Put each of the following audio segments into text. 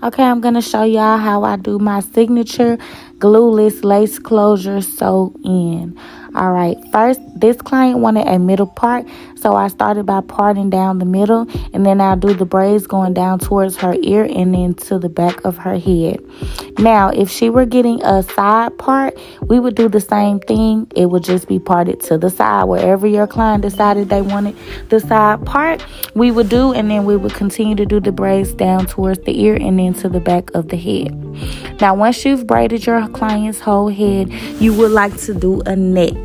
Okay, I'm going to show y'all how I do my signature glueless lace closure sew in. All right, first, this client wanted a middle part, so I started by parting down the middle, and then I'll do the braids going down towards her ear and then to the back of her head. Now, if she were getting a side part, we would do the same thing. It would just be parted to the side. Wherever your client decided they wanted the side part, we would do, and then we would continue to do the braids down towards the ear and then to the back of the head. Now, once you've braided your client's whole head, you would like to do a net.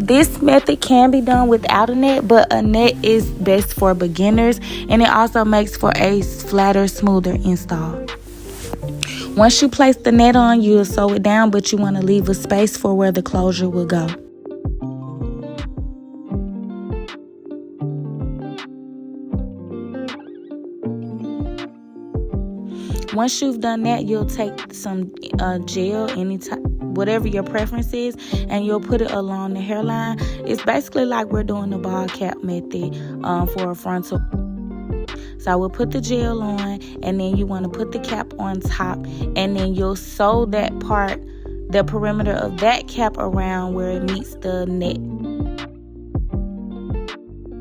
This method can be done without a net, but a net is best for beginners, and it also makes for a flatter, smoother install. Once you place the net on, you'll sew it down, but you want to leave a space for where the closure will go. Once you've done that, you'll take some gel, whatever your preference is, and you'll put it along the hairline. It's basically like we're doing the ball cap method for a frontal. So we'll put the gel on, and then you want to put the cap on top, and then you'll sew that part, the perimeter of that cap around where it meets the net.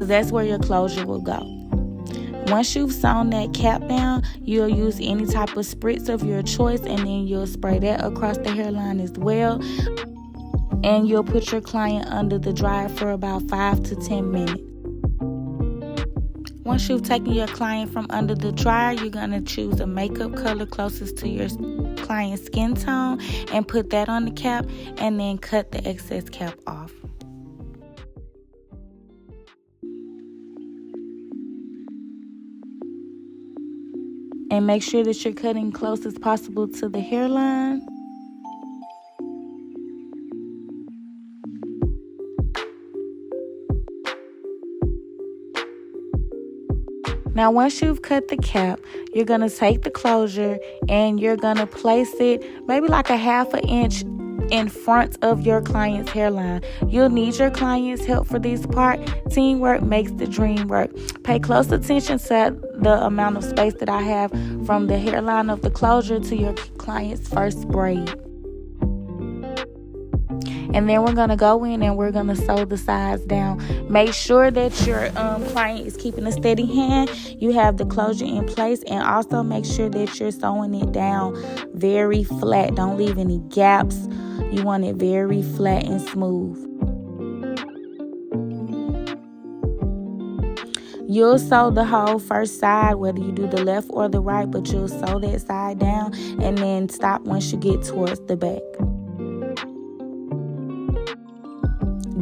That's where your closure will go. Once you've sewn that cap down, you'll use any type of spritz of your choice, and then you'll spray that across the hairline as well. And you'll put your client under the dryer for about 5 to 10 minutes. Once you've taken your client from under the dryer, you're going to choose a makeup color closest to your client's skin tone and put that on the cap, and then cut the excess cap off. And make sure that you're cutting close as possible to the hairline. Now, once you've cut the cap, you're going to take the closure and you're going to place it maybe like a 1/2 inch in front of your client's hairline. You'll need your client's help for this part. Teamwork makes the dream work. Pay close attention to the amount of space that I have from the hairline of the closure to your client's first braid. And then we're going to go in and we're going to sew the sides down. Make sure that your client is keeping a steady hand. You have the closure in place, and also make sure that you're sewing it down very flat. Don't leave any gaps. You want it very flat and smooth. You'll sew the whole first side, whether you do the left or the right, but you'll sew that side down and then stop once you get towards the back.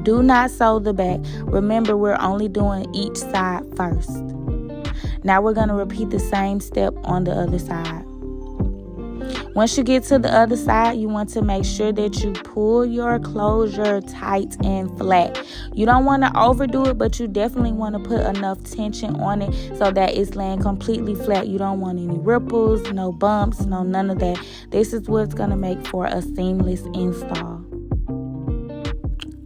Do not sew the back. Remember, we're only doing each side first. Now we're going to repeat the same step on the other side. Once you get to the other side, you want to make sure that you pull your closure tight and flat. You don't want to overdo it, but you definitely want to put enough tension on it so that it's laying completely flat. You don't want any ripples, no bumps, none of that. This is what's going to make for a seamless install.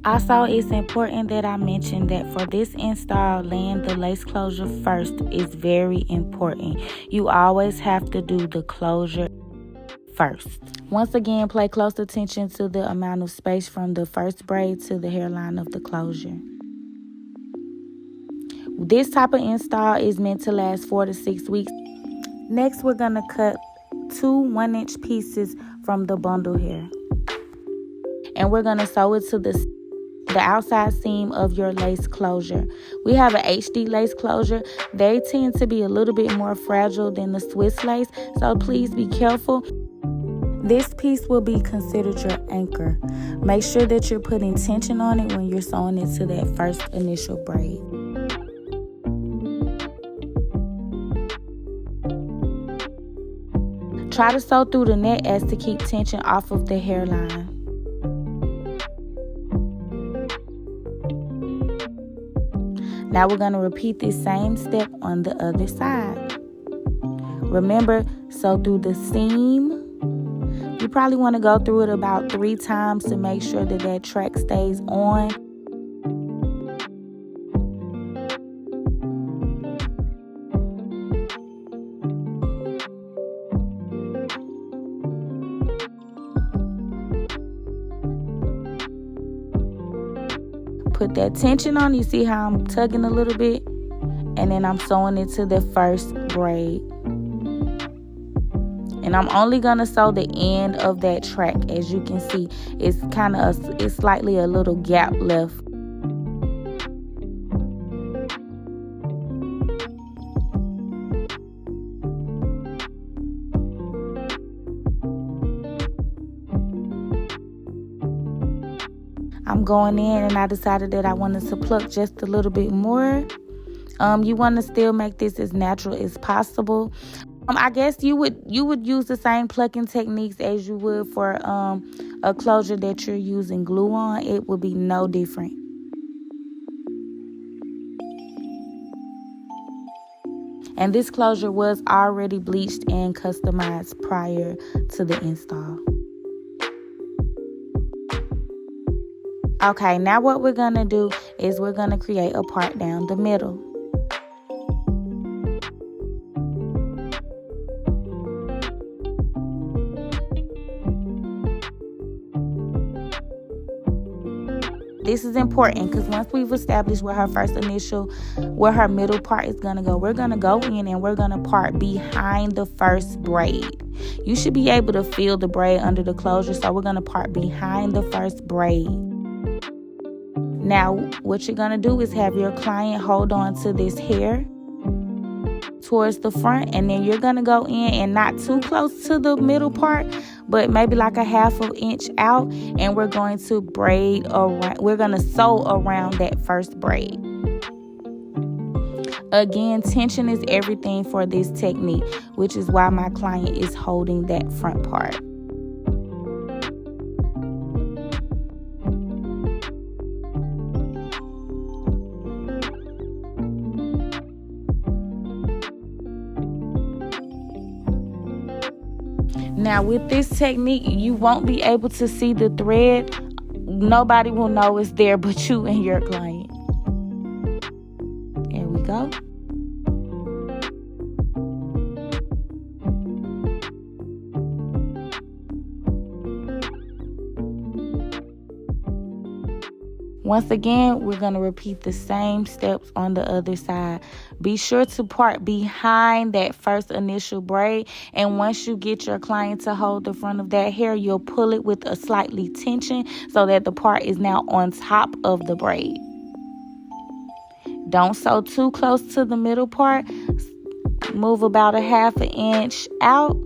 Also, it's important that I mention that for this install, laying the lace closure first is very important. You always have to do the closure first. Once again, pay close attention to the amount of space from the first braid to the hairline of the closure. This type of install is meant to last 4 to 6 weeks. Next, we're going to cut 2 1-inch pieces from the bundle hair. And we're going to sew it to the outside seam of your lace closure. We have an HD lace closure. They tend to be a little bit more fragile than the Swiss lace, so please be careful. This piece will be considered your anchor. Make sure that you're putting tension on it when you're sewing it to that first initial braid. Try to sew through the net as to keep tension off of the hairline. Now we're going to repeat this same step on the other side. Remember, sew through the seam. You probably want to go through it about 3 times to make sure that that track stays on. put that tension on. You see how I'm tugging a little bit? And then I'm sewing it to the first braid. And I'm only going to sew the end of that track. As you can see, it's it's slightly a little gap left. I'm going in, and I decided that I wanted to pluck just a little bit more. You want to still make this as natural as possible. I guess you would use the same plucking techniques as you would for a closure that you're using glue on. It would be no different. And this closure was already bleached and customized prior to the install. Okay, now what we're going to do is we're going to create a part down the middle. This is important because once we've established where her middle part is going to go, we're going to go in and we're going to part behind the first braid. You should be able to feel the braid under the closure, so we're going to part behind the first braid. Now, what you're going to do is have your client hold on to this hair towards the front, and then you're going to go in and not too close to the middle part, but maybe like a half an inch out, and we're going to braid around. We're going to sew around that first braid. Again, tension is everything for this technique, which is why my client is holding that front part. Now, with this technique, you won't be able to see the thread. Nobody will know it's there but you and your client. There we go. Once again, we're going to repeat the same steps on the other side. Be sure to part behind that first initial braid. And once you get your client to hold the front of that hair, you'll pull it with a slightly tension so that the part is now on top of the braid. Don't sew too close to the middle part. Move about a half an inch out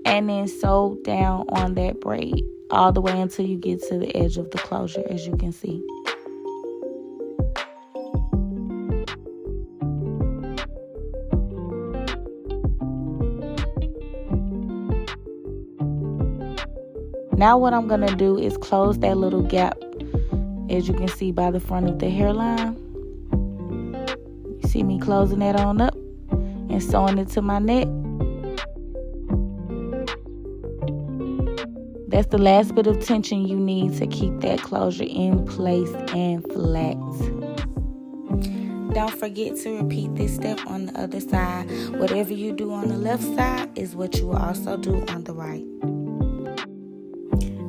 and then sew down on that braid all the way until you get to the edge of the closure, as you can see. Now what I'm going to do is close that little gap, as you can see by the front of the hairline. You see me closing that on up and sewing it to my neck. That's the last bit of tension you need to keep that closure in place and flat. Don't forget to repeat this step on the other side. Whatever you do on the left side is what you will also do on the right.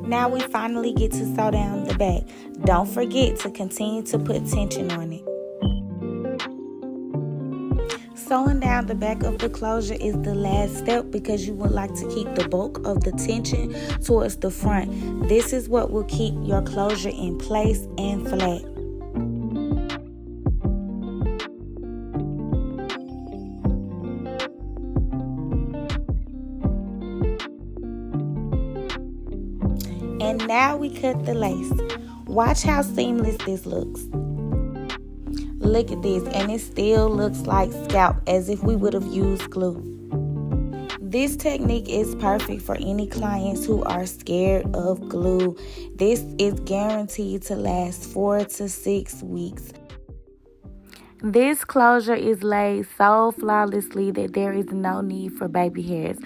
Now we finally get to sew down the back. Don't forget to continue to put tension on it. Sewing down the back of the closure is the last step because you would like to keep the bulk of the tension towards the front. This is what will keep your closure in place and flat. And now we cut the lace. Watch how seamless this looks. Look at this, and it still looks like scalp as if we would have used glue. This technique is perfect for any clients who are scared of glue. This is guaranteed to last 4 to 6 weeks. This closure is laid so flawlessly that there is no need for baby hairs.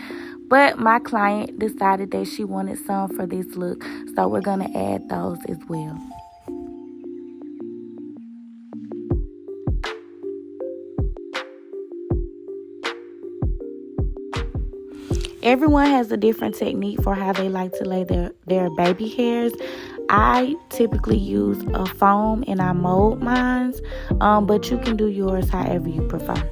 But my client decided that she wanted some for this look, so we're going to add those as well. Everyone has a different technique for how they like to lay their baby hairs. I typically use a foam and I mold mine, but you can do yours however you prefer.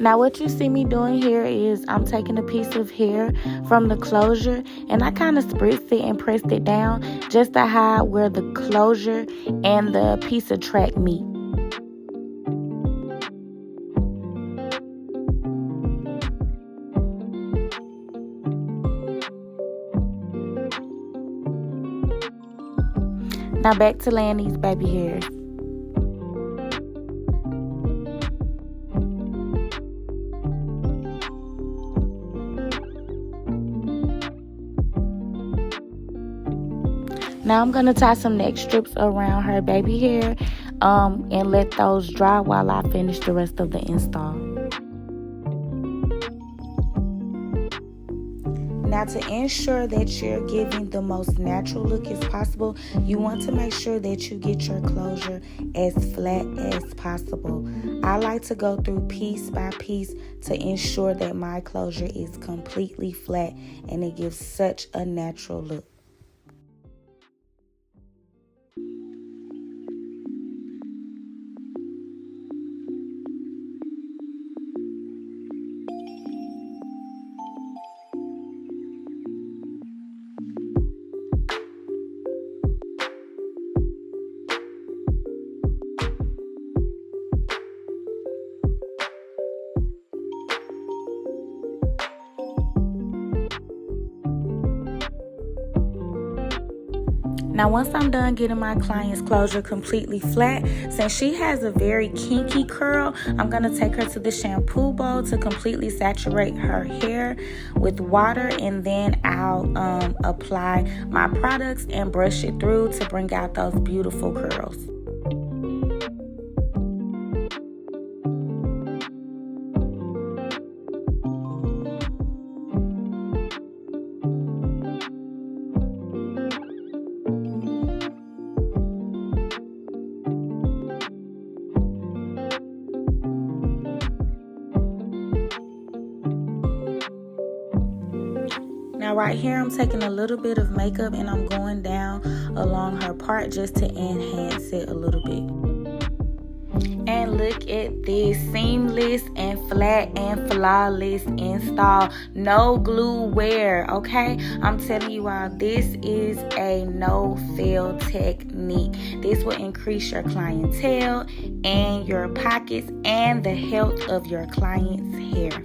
Now what you see me doing here is I'm taking a piece of hair from the closure and I kind of spritzed it and pressed it down just to hide where the closure and the piece of track meet. Now back to laying these baby hairs. Now I'm going to tie some neck strips around her baby hair and let those dry while I finish the rest of the install. Now to ensure that you're giving the most natural look as possible, you want to make sure that you get your closure as flat as possible. I like to go through piece by piece to ensure that my closure is completely flat and it gives such a natural look. Now once I'm done getting my client's closure completely flat, since she has a very kinky curl, I'm going to take her to the shampoo bowl to completely saturate her hair with water, and then I'll apply my products and brush it through to bring out those beautiful curls. Now right here I'm taking a little bit of makeup and I'm going down along her part just to enhance it a little bit. And look at this seamless and flat and flawless install. No glue wear, okay? I'm telling you all, this is a no-fail technique. This will increase your clientele and your pockets and the health of your client's hair.